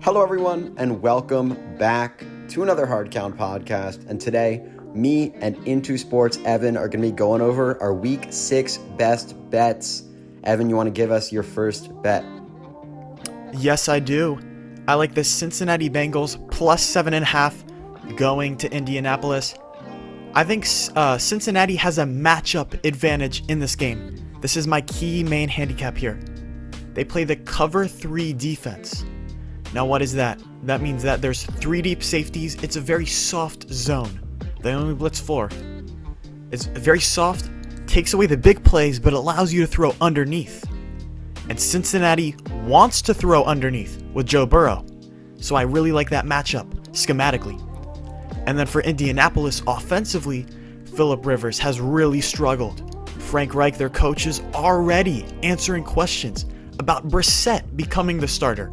Hello, everyone, and welcome back to another Hard Count podcast. And today, me and Into Sports Evan are going to be going over our Week 6 best bets. Evan, you want to give us your first bet? Yes, I do. I like the Cincinnati Bengals plus 7.5 going to Indianapolis. I think Cincinnati has a matchup advantage in this game. This is my key main handicap here. They play the cover 3 defense. Now what is that? That means that there's 3 deep safeties. It's a very soft zone. They only blitz 4. It's very soft, takes away the big plays, but allows you to throw underneath. And Cincinnati wants to throw underneath with Joe Burrow. So I really like that matchup schematically. And then for Indianapolis offensively, Phillip Rivers has really struggled. Frank Reich, their coach, is already answering questions about Brissett becoming the starter.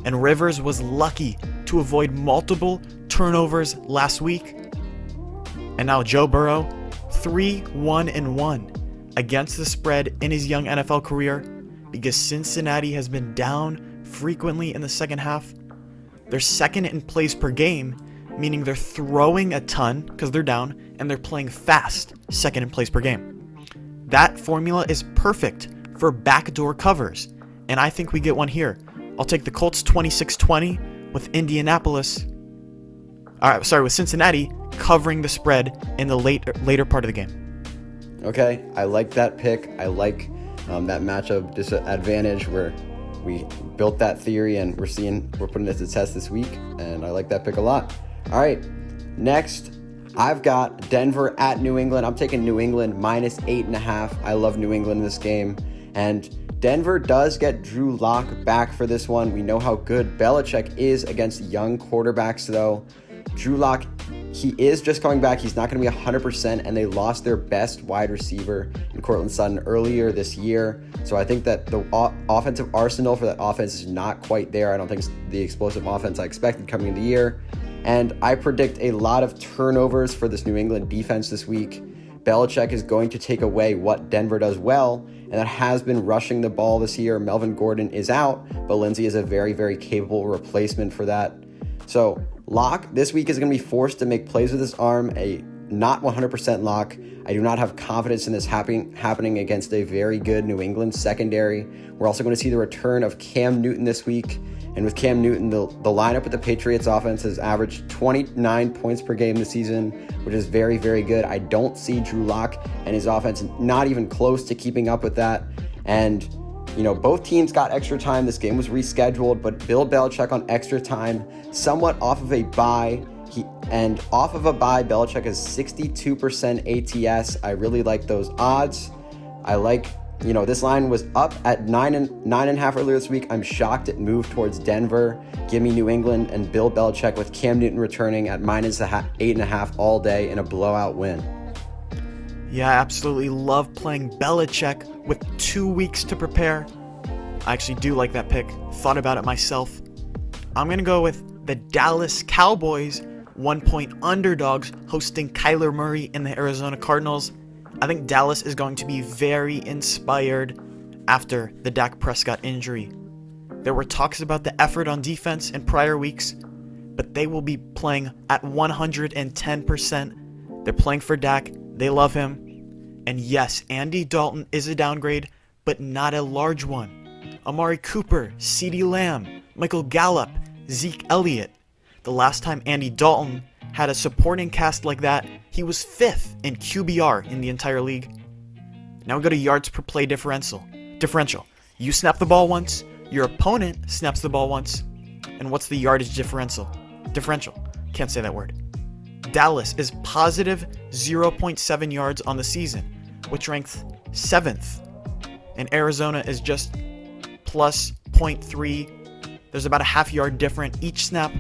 And Rivers was lucky to avoid multiple turnovers last week. And now Joe Burrow, 3-1-1 against the spread in his young NFL career because Cincinnati has been down frequently in the second half. They're second in plays per game, meaning they're throwing a ton because they're down, and they're playing fast, second in plays per game. That formula is perfect for backdoor covers, and I think we get one here. I'll take the Colts 26-20 with with Cincinnati covering the spread in the later part of the game. Okay, I like that pick. I like that matchup disadvantage where we built that theory and we're putting it to test this week, and I like that pick a lot. All right, next I've got Denver at New England. I'm taking New England minus 8.5. I love New England in this game, and Denver does get Drew Lock back for this one. We know how good Belichick is against young quarterbacks, though. Drew Lock, he is just coming back. He's not going to be 100%, and they lost their best wide receiver in Courtland Sutton earlier this year. So I think that the offensive arsenal for that offense is not quite there. I don't think it's the explosive offense I expected coming into the year. And I predict a lot of turnovers for this New England defense this week. Belichick is going to take away what Denver does well, and that has been rushing the ball this year. Melvin Gordon is out, but Lindsey is a very, very capable replacement for that. So Lock this week is going to be forced to make plays with his arm, a not 100% lock. I do not have confidence in this happening against a very good New England secondary. We're also going to see the return of Cam Newton this week. And with Cam Newton, the lineup with the Patriots offense has averaged 29 points per game this season, which is very, very good. I don't see Drew Lock and his offense not even close to keeping up with that. And, both teams got extra time. This game was rescheduled, but Bill Belichick on extra time, somewhat off of a bye. Off of a bye, Belichick is 62% ATS. I really like those odds. I like, this line was up at 9.5 earlier this week. I'm shocked it moved towards Denver. Give me New England and Bill Belichick with Cam Newton returning at minus 8.5 all day in a blowout win. Yeah, I absolutely love playing Belichick with 2 weeks to prepare. I actually do like that pick. Thought about it myself. I'm going to go with the Dallas Cowboys, 1-point underdogs hosting Kyler Murray and the Arizona Cardinals. I think Dallas is going to be very inspired after the Dak Prescott injury. There were talks about the effort on defense in prior weeks, but they will be playing at 110%. They're playing for Dak. They love him. And yes, Andy Dalton is a downgrade, but not a large one. Amari Cooper, CeeDee Lamb, Michael Gallup, Zeke Elliott. The last time Andy Dalton had a supporting cast like that, he was 5th in QBR in the entire league. Now we go to yards per play differential. You snap the ball once, your opponent snaps the ball once, and what's the yardage differential? Can't say that word. Dallas is positive 0.7 yards on the season, which ranks 7th. And Arizona is just plus 0.3. There's about a half yard different each snap,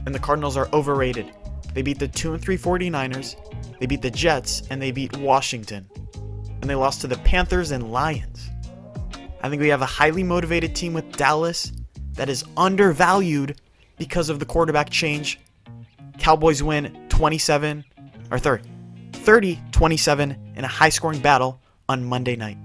and the Cardinals are overrated. They beat the 2-3 49ers, they beat the Jets, and they beat Washington. And they lost to the Panthers and Lions. I think we have a highly motivated team with Dallas that is undervalued because of the quarterback change. Cowboys win 30-27 in a high-scoring battle on Monday night.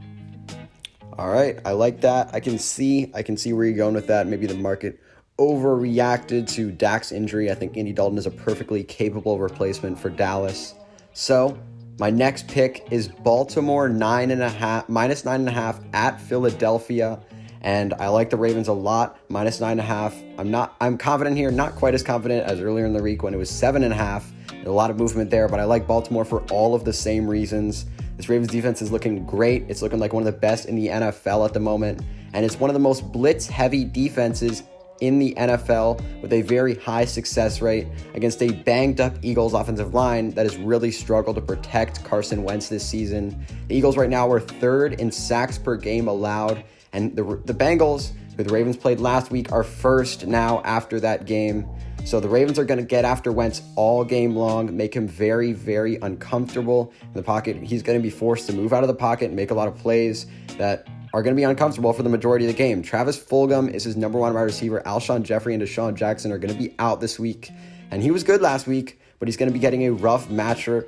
All right, I like that. I can see where you're going with that. Maybe the market overreacted to Dak's injury. I think Andy Dalton is a perfectly capable replacement for Dallas. So my next pick is Baltimore minus 9.5 at Philadelphia. And I like the Ravens a lot, minus 9.5. I'm confident here, not quite as confident as earlier in the week when it was 7.5. A lot of movement there, but I like Baltimore for all of the same reasons. This Ravens defense is looking great. It's looking like one of the best in the NFL at the moment. And it's one of the most blitz-heavy defenses in the NFL with a very high success rate against a banged-up Eagles offensive line that has really struggled to protect Carson Wentz this season. The Eagles right now are third in sacks per game allowed, and the Bengals, who the Ravens played last week, are first now after that game. So the Ravens are going to get after Wentz all game long, make him very, very uncomfortable in the pocket. He's going to be forced to move out of the pocket and make a lot of plays that are going to be uncomfortable for the majority of the game. Travis Fulgham is his number one wide receiver. Alshon Jeffrey and Deshaun Jackson are going to be out this week. And he was good last week, but he's going to be getting a rough matchup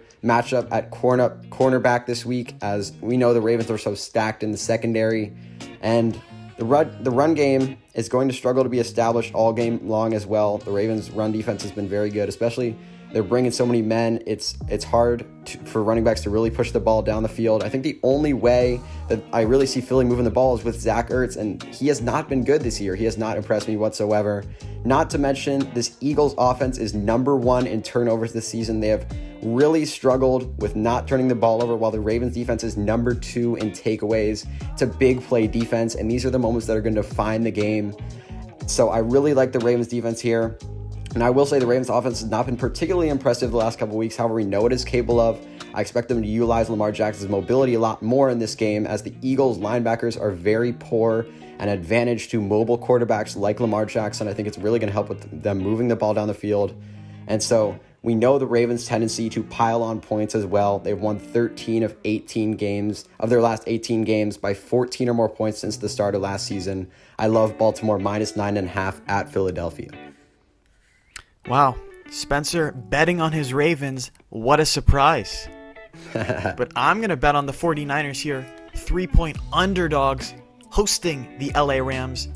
at cornerback this week, as we know the Ravens are so stacked in the secondary. And the run game is going to struggle to be established all game long as well. The Ravens' run defense has been very good, especially they're bringing so many men. It's hard for running backs to really push the ball down the field. I think the only way that I really see Philly moving the ball is with Zach Ertz, and he has not been good this year. He has not impressed me whatsoever. Not to mention, this Eagles offense is number one in turnovers this season. They have really struggled with not turning the ball over, while the Ravens defense is number two in takeaways. It's a big play defense, and these are the moments that are going to define the game. So I really like the Ravens defense here. And I will say the Ravens offense has not been particularly impressive the last couple of weeks. However, we know what it is capable of. I expect them to utilize Lamar Jackson's mobility a lot more in this game, as the Eagles linebackers are very poor and advantage to mobile quarterbacks like Lamar Jackson. I think it's really going to help with them moving the ball down the field. And so we know the Ravens' tendency to pile on points as well. They've won 13 of 18 games of their last 18 games by 14 or more points since the start of last season. I love Baltimore minus 9.5 at Philadelphia. Wow, Spencer betting on his Ravens, what a surprise. But I'm going to bet on the 49ers here, 3-point underdogs hosting the LA Rams.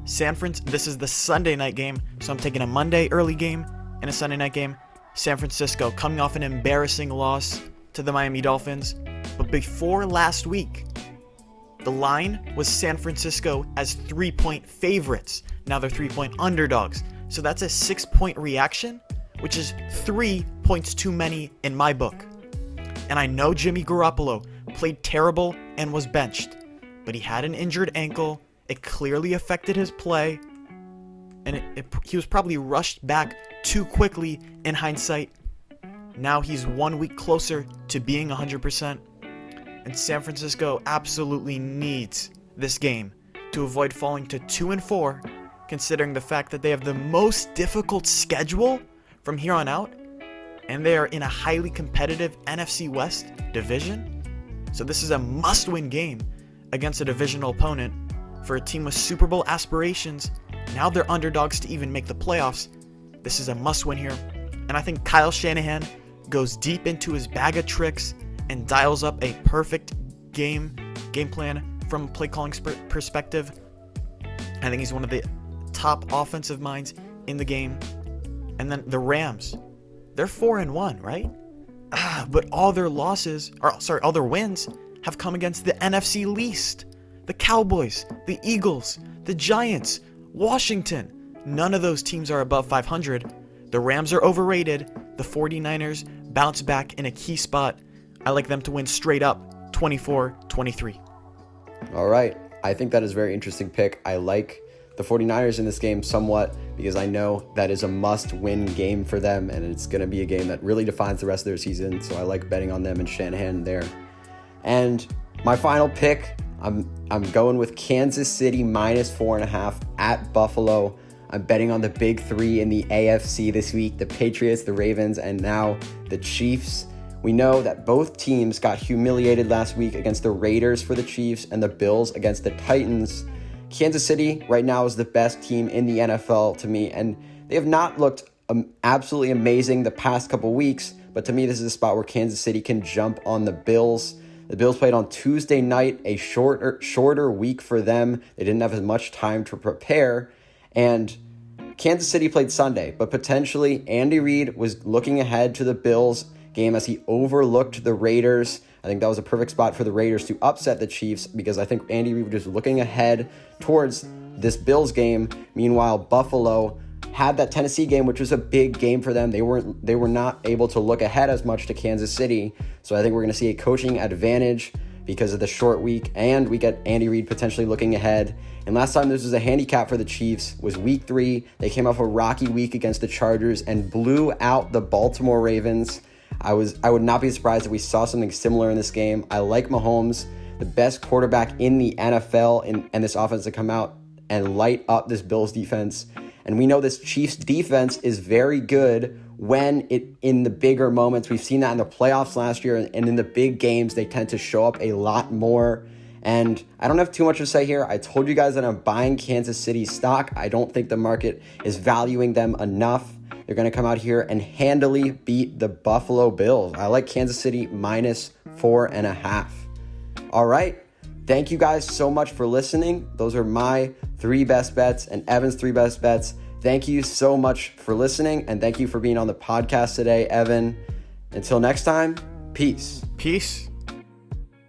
This is the Sunday night game, so I'm taking a Monday early game and a Sunday night game. San Francisco coming off an embarrassing loss to the Miami Dolphins. But before last week, the line was San Francisco as 3-point favorites. Now they're 3-point underdogs. So that's a 6-point reaction, which is 3 points too many in my book. And I know Jimmy Garoppolo played terrible and was benched, but he had an injured ankle. It clearly affected his play, and he was probably rushed back too quickly in hindsight. Now he's 1 week closer to being 100%, and San Francisco absolutely needs this game to avoid falling to 2-4, considering the fact that they have the most difficult schedule from here on out, and they are in a highly competitive NFC West division. So this is a must-win game against a divisional opponent for a team with Super Bowl aspirations. Now they're underdogs to even make the playoffs. This is a must-win here, and I think Kyle Shanahan goes deep into his bag of tricks and dials up a perfect game plan from a play calling perspective. I think he's one of the top offensive minds in the game. And then the Rams, they're 4-1, right? But all their wins have come against the NFC least. The Cowboys, the Eagles, the Giants, Washington. None of those teams are above 500. The Rams are overrated. The 49ers bounce back in a key spot. I like them to win straight up 24-23. All right. I think that is a very interesting pick. I like the 49ers in this game somewhat because I know that is a must-win game for them, and it's going to be a game that really defines the rest of their season, so I like betting on them and Shanahan there. And my final pick, I'm going with Kansas City minus 4.5 at Buffalo. I'm betting on the big three in the AFC this week, the Patriots, the Ravens, and now the Chiefs. We know that both teams got humiliated last week against the Raiders for the Chiefs and the Bills against the Titans. Kansas City right now is the best team in the NFL to me, and they have not looked absolutely amazing the past couple weeks, but to me this is a spot where Kansas City can jump on the Bills. The Bills played on Tuesday night, a shorter week for them. They didn't have as much time to prepare, and Kansas City played Sunday, but potentially Andy Reid was looking ahead to the Bills game as he overlooked the Raiders. I think that was a perfect spot for the Raiders to upset the Chiefs because I think Andy Reid was just looking ahead towards this Bills game. Meanwhile, Buffalo had that Tennessee game, which was a big game for them. They were not able to look ahead as much to Kansas City. So I think we're going to see a coaching advantage because of the short week, and we get Andy Reid potentially looking ahead. And last time this was a handicap for the Chiefs was week 3. They came off a rocky week against the Chargers and blew out the Baltimore Ravens. I would not be surprised if we saw something similar in this game. I like Mahomes, the best quarterback in the NFL, and this offense to come out and light up this Bills defense. And we know this Chiefs defense is very good when in the bigger moments. We've seen that in the playoffs last year, and in the big games, they tend to show up a lot more. And I don't have too much to say here. I told you guys that I'm buying Kansas City stock. I don't think the market is valuing them enough. They're going to come out here and handily beat the Buffalo Bills. I like Kansas City minus 4.5. All right. Thank you guys so much for listening. Those are my 3 best bets and Evan's 3 best bets. Thank you so much for listening, and thank you for being on the podcast today, Evan. Until next time, peace. Peace.